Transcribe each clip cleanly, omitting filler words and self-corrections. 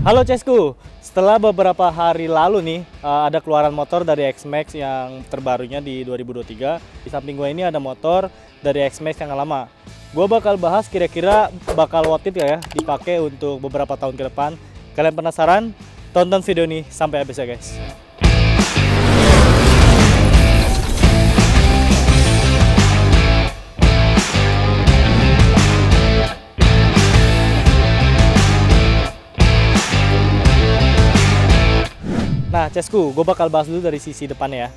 Halo Cesku, setelah beberapa hari lalu nih ada keluaran motor dari X-Max yang terbarunya di 2023. Di samping gue ini ada motor dari X-Max yang lama. Gue bakal bahas kira-kira bakal worth it ya dipakai untuk beberapa tahun ke depan. Kalian penasaran? Tonton video ini sampai habis ya guys. Nah, Cesku, gue bakal bahas dulu dari sisi depannya ya.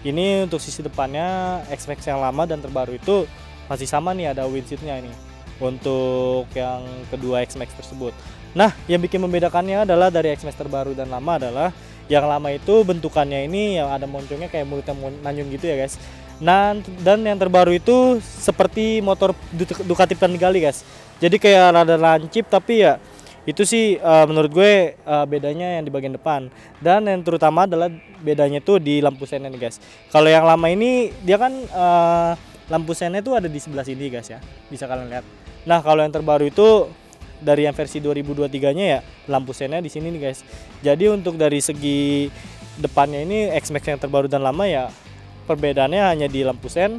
Ini untuk sisi depannya X-Max yang lama dan terbaru itu masih sama nih, ada windshield-nya ini untuk yang kedua X-Max tersebut. Nah, yang bikin membedakannya adalah dari X-Max terbaru dan lama adalah yang lama itu bentukannya ini yang ada moncongnya kayak mulutnya nanyun gitu ya guys. Nah, dan yang terbaru itu seperti motor Ducati Panigale guys. Jadi kayak rada lancip tapi ya itu sih menurut gue bedanya yang di bagian depan, dan yang terutama adalah bedanya tuh di lampu sennya nih guys. Kalau yang lama ini dia kan lampu sennya tuh ada di sebelah sini guys ya, bisa kalian lihat. Nah kalau yang terbaru itu dari yang versi 2023-nya ya lampu sennya di sini nih guys. Jadi untuk dari segi depannya ini X-Max yang terbaru dan lama ya perbedaannya hanya di lampu sen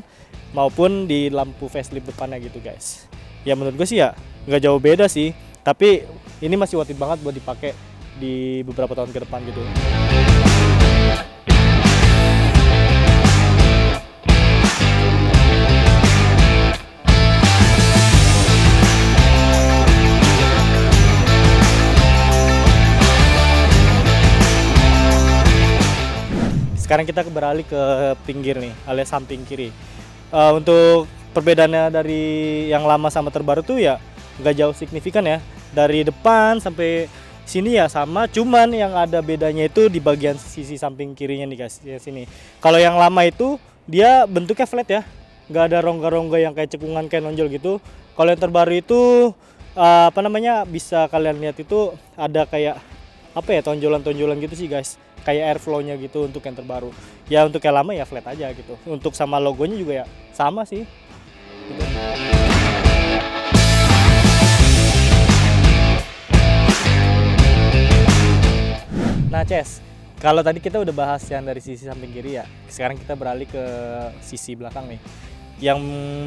maupun di lampu facelift depannya gitu guys. Ya menurut gue sih ya nggak jauh beda sih, tapi ini masih worth it banget buat dipakai di beberapa tahun ke depan gitu. Sekarang kita beralih ke pinggir nih, alias samping kiri. Untuk perbedaannya dari yang lama sama terbaru tuh ya nggak jauh signifikan ya. Dari depan sampai sini ya sama, cuman yang ada bedanya itu di bagian sisi samping kirinya nih guys, ya sini. Kalau yang lama itu dia bentuknya flat ya, nggak ada rongga-rongga yang kayak cekungan kayak nonjol gitu. Kalau yang terbaru itu bisa kalian lihat itu ada kayak tonjolan-tonjolan gitu sih guys, kayak airflow-nya gitu untuk yang terbaru. Ya untuk yang lama ya flat aja gitu. Untuk sama logonya juga ya sama sih gitu. Nah Ces, kalau tadi kita udah bahas yang dari sisi samping kiri ya, sekarang kita beralih ke sisi belakang nih. Yang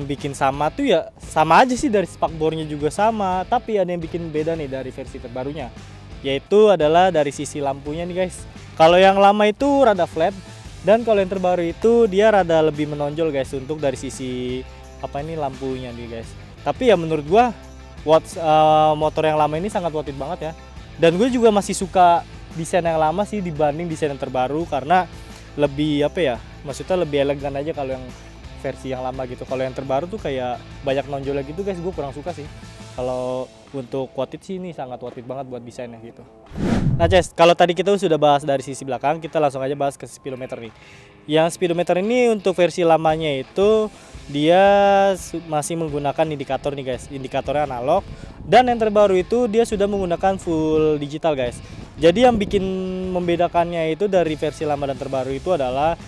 bikin sama tuh ya sama aja sih, dari spakbornya juga sama, tapi ada yang bikin beda nih dari versi terbarunya, yaitu adalah dari sisi lampunya nih guys. Kalau yang lama itu rada flat, dan kalau yang terbaru itu dia rada lebih menonjol guys untuk dari sisi lampunya nih guys. Tapi ya menurut gua motor yang lama ini sangat worth it banget ya, dan gue juga masih suka desain yang lama sih dibanding desain yang terbaru, karena lebih maksudnya lebih elegan aja kalau yang versi yang lama gitu. Kalau yang terbaru tuh kayak banyak nonjolnya gitu guys, gue kurang suka sih. Kalau untuk worth it sih ini sangat worth it banget buat desainnya gitu. Nah Ces, kalau tadi kita sudah bahas dari sisi belakang, kita langsung aja bahas ke speedometer nih. Yang speedometer ini untuk versi lamanya itu dia masih menggunakan indikator nih guys, indikatornya analog, dan yang terbaru itu dia sudah menggunakan full digital guys. Jadi yang bikin membedakannya itu dari versi lama dan terbaru itu adalah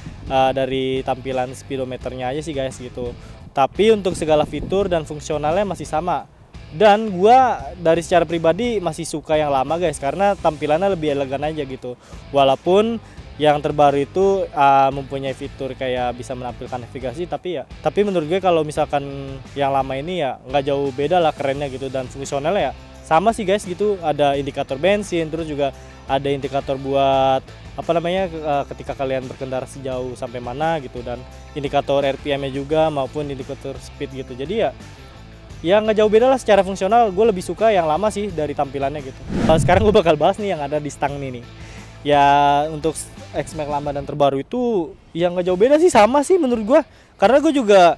dari tampilan speedometernya aja sih guys gitu. Tapi untuk segala fitur dan fungsionalnya masih sama. Dan gua dari secara pribadi masih suka yang lama guys, karena tampilannya lebih elegan aja gitu. Walaupun yang terbaru itu mempunyai fitur kayak bisa menampilkan navigasi, tapi menurut gue kalau misalkan yang lama ini ya nggak jauh beda lah kerennya gitu, dan fungsionalnya ya sama sih guys gitu. Ada indikator bensin, terus juga ada indikator buat ketika kalian berkendara sejauh sampai mana gitu, dan indikator RPM-nya juga maupun indikator speed gitu. Jadi ya nggak jauh beda lah secara fungsional. Gue lebih suka yang lama sih dari tampilannya gitu. Sekarang gue bakal bahas nih yang ada di stang nih. Ya untuk X-Max lama dan terbaru itu yang nggak jauh beda sih, sama sih menurut gue. Karena gue juga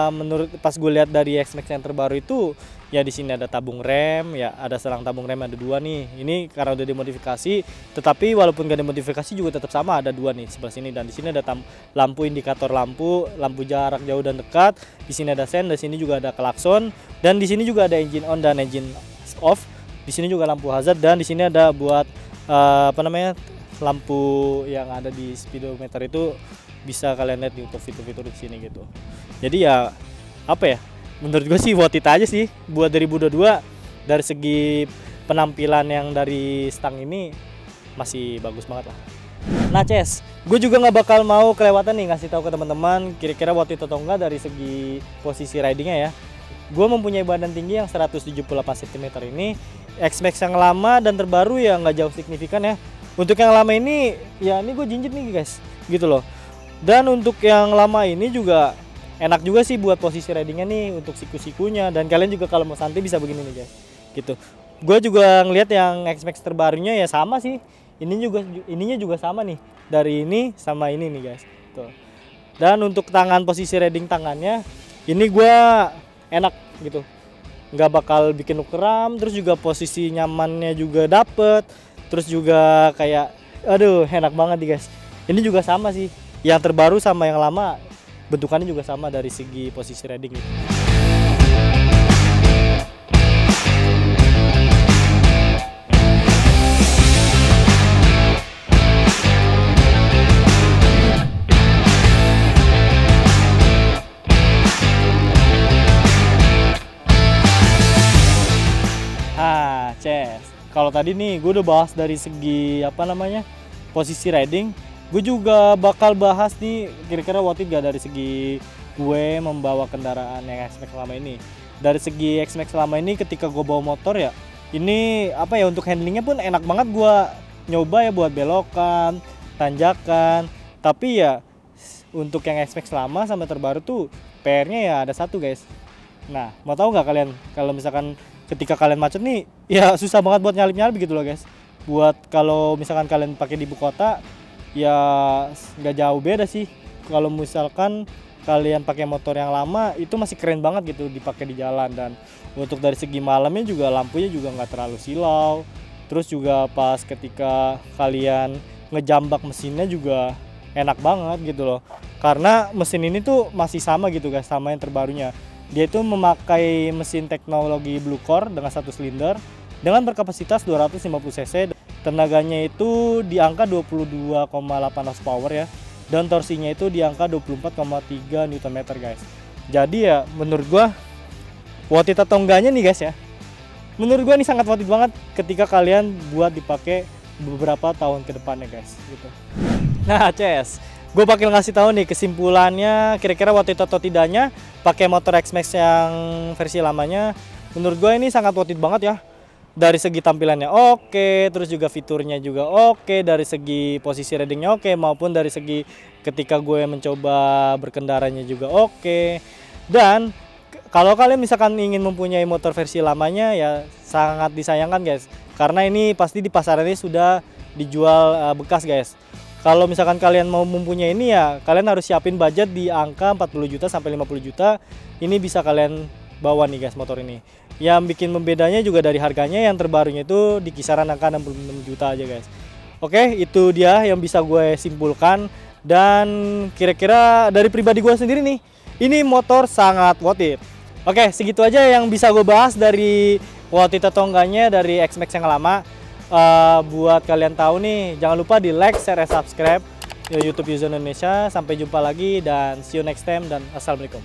menurut pas gue lihat dari X-Max yang terbaru itu ya di sini ada tabung rem, ya ada selang tabung rem, ada dua nih. Ini karena udah dimodifikasi, tetapi walaupun gak dimodifikasi juga tetap sama, ada dua nih sebelah sini. Dan di sini ada lampu indikator lampu jarak jauh dan dekat. Di sini ada sen, di sini juga ada klakson, dan di sini juga ada engine on dan engine off. Di sini juga lampu hazard, dan di sini ada buat lampu yang ada di speedometer itu bisa kalian lihat untuk fitur-fitur di sini gitu. Jadi ya menurut gue sih worth it aja sih buat 2022 dari segi penampilan yang dari stang ini masih bagus banget lah. Nah Ces, gue juga nggak bakal mau kelewatan nih ngasih tahu ke teman-teman kira-kira worth it atau enggak dari segi posisi ridingnya ya. Gue mempunyai badan tinggi yang 178 cm ini, X-Max yang lama dan terbaru ya nggak jauh signifikan ya. Untuk yang lama ini, ya ini gue jinjit nih guys, gitu loh. Dan untuk yang lama ini juga enak juga sih buat posisi ridingnya nih, untuk siku-sikunya. Dan kalian juga kalau mau santai bisa begini nih guys, gitu. Gue juga ngelihat yang X-Max terbarunya ya sama sih. Ininya juga sama nih, dari ini sama ini nih guys. Tuh. Dan untuk tangan, posisi riding tangannya, ini gue enak gitu, nggak bakal bikin lu kram. Terus juga posisi nyamannya juga dapet. Terus juga kayak, aduh enak banget nih guys. Ini juga sama sih, yang terbaru sama yang lama bentukannya juga sama dari segi posisi riding gitu. Ces, kalau tadi nih gue udah bahas dari segi posisi riding, gue juga bakal bahas nih kira-kira worth it gak dari segi gue membawa kendaraan yang X-Max selama ini. Dari segi X-Max selama ini ketika gue bawa motor ya, ini untuk handlingnya pun enak banget. Gue nyoba ya buat belokan, tanjakan, tapi ya untuk yang X-Max lama sama terbaru tuh PR-nya ya ada satu guys. Nah, mau tahu nggak kalian kalau misalkan ketika kalian macet nih, ya susah banget buat nyalip-nyalip gitu loh guys. Buat kalau misalkan kalian pakai di ibu kota, ya nggak jauh beda sih. Kalau misalkan kalian pakai motor yang lama, itu masih keren banget gitu dipakai di jalan. Dan untuk dari segi malamnya juga lampunya juga nggak terlalu silau. Terus juga pas ketika kalian ngejambak mesinnya juga enak banget gitu loh. Karena mesin ini tuh masih sama gitu guys, sama yang terbarunya. Dia itu memakai mesin teknologi Blue Core dengan 1 silinder dengan berkapasitas 250 cc. Tenaganya itu di angka 22,8 horsepower ya. Dan torsinya itu di angka 24,3 Nm guys. Jadi ya menurut gua worth it atau enggaknya nih guys ya. Menurut gua ini sangat worth it banget ketika kalian buat dipakai beberapa tahun ke depannya guys gitu. Nah, Ces, gue bakal ngasih tahu nih kesimpulannya kira-kira worth it atau tidaknya pakai motor X-Max yang versi lamanya. Menurut gue ini sangat worth it banget ya. Dari segi tampilannya oke, terus juga fiturnya juga oke, dari segi posisi ridingnya oke, maupun dari segi ketika gue mencoba berkendaranya juga oke. Dan kalau kalian misalkan ingin mempunyai motor versi lamanya ya sangat disayangkan guys, karena ini pasti di pasaran ini sudah dijual bekas guys. Kalau misalkan kalian mau mempunyai ini ya kalian harus siapin budget di angka 40 juta sampai 50 juta. Ini bisa kalian bawa nih guys motor ini. Yang bikin membedanya juga dari harganya, yang terbarunya itu di kisaran angka 66 juta aja guys. Oke, itu dia yang bisa gue simpulkan. Dan kira-kira dari pribadi gue sendiri nih, ini motor sangat worth it. Oke, segitu aja yang bisa gue bahas dari worth it atau enggaknya dari X-Max yang lama. Buat kalian tahu nih, jangan lupa di like, share, dan subscribe YouTube Yuzo Indonesia. Sampai jumpa lagi dan see you next time dan assalamualaikum.